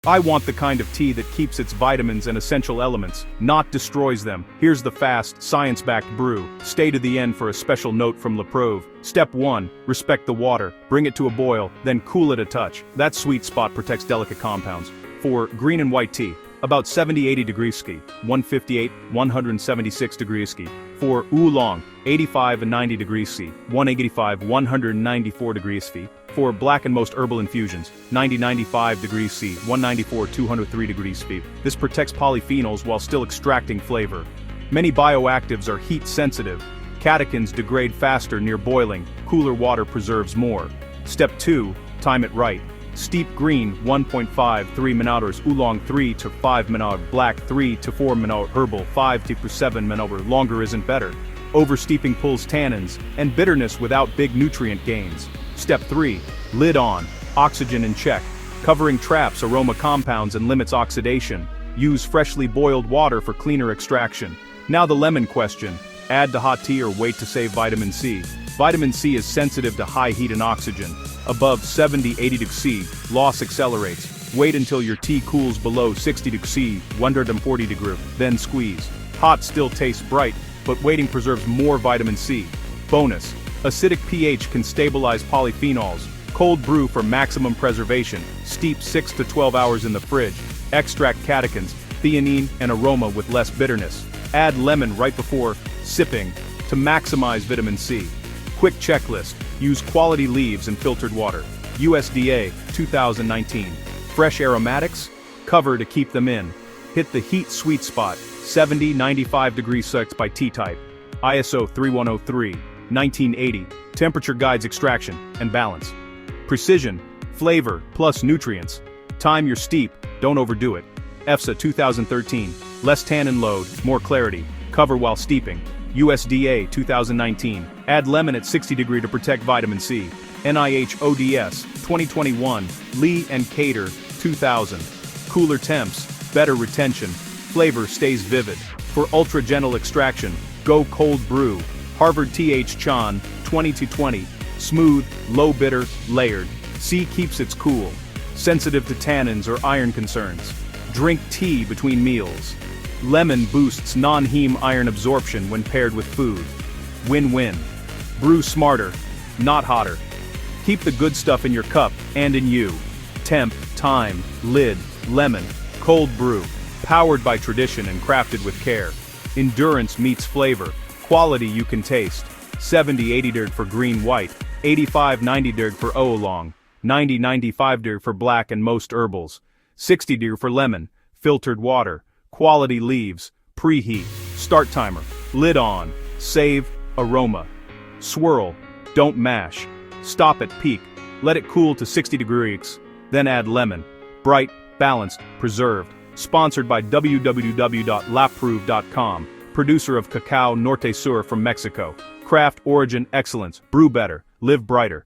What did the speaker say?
I want the kind of tea that keeps its vitamins and essential elements, not destroys them. Here's the fast, science-backed brew. Stay to the end for a special note from La Preuve. Step 1. Respect the water. Bring it to a boil, then cool it a touch. That sweet spot protects delicate compounds. For green and white tea, about 70-80 degrees ski, 158-176 degrees ski. For oolong, 85 and 90 degrees C, 185-194 degrees C. For black and most herbal infusions, 90-95 degrees C, 194-203 degrees C. This protects polyphenols while still extracting flavor. Many bioactives are heat sensitive. Catechins degrade faster near boiling, cooler water preserves more. Step 2, time it right. Steep green 1.5 3 minutes, oolong 3 to 5 minutes, black 3 to 4 minutes, herbal 5 to 7 minutes. Longer isn't better. Oversteeping pulls tannins and bitterness without big nutrient gains. Step 3, lid on, oxygen in check. Covering traps aroma compounds and limits oxidation. Use freshly boiled water for cleaner extraction. Now the lemon question. Add to hot tea or wait to save vitamin C. Vitamin C is sensitive to high heat and oxygen. Above 70-80 degrees C, loss accelerates. Wait until your tea cools below 60 degrees C, 140 degrees, then squeeze. Hot still tastes bright, but waiting preserves more vitamin C. Bonus: acidic pH can stabilize polyphenols. Cold brew for maximum preservation. Steep 6 to 12 hours in the fridge. Extract catechins, theanine, and aroma with less bitterness. Add lemon right before sipping to maximize vitamin C. Quick checklist: use quality leaves and filtered water. USDA 2019. Fresh aromatics? Cover to keep them in. Hit the heat sweet spot, 70-95 degrees C by T-type. ISO 3103, 1980. Temperature guides extraction and balance. Precision, flavor, plus nutrients. Time your steep, don't overdo it. EFSA 2013. Less tannin load, more clarity. Cover while steeping. USDA 2019. Add lemon at 60 degrees to protect vitamin C. NIH ODS 2021. Lee and Cater 2000. Cooler temps, better retention. Flavor stays vivid. For ultra gentle extraction, go cold brew. Harvard T.H. Chan 20-20. Smooth, low bitter, layered. C keeps it cool. Sensitive to tannins or iron concerns. Drink tea between meals. Lemon boosts non-heme iron absorption when paired with food. Win-win. Brew smarter, not hotter. Keep the good stuff in your cup and in you. Temp, time, lid, lemon, cold brew. Powered by tradition and crafted with care. Endurance meets flavor. Quality you can taste. 70-80 degrees for green-white. 85-90 degrees for oolong. 90-95 degrees for black and most herbals. 60 degrees for lemon. Filtered water. Quality leaves, preheat, start timer, lid on, save, aroma. Swirl, don't mash. Stop at peak, let it cool to 60 degrees, then add lemon. Bright, balanced, preserved. Sponsored by www.lapreuve.com, producer of Cacao Norte Sur from Mexico. Craft origin excellence, brew better, live brighter.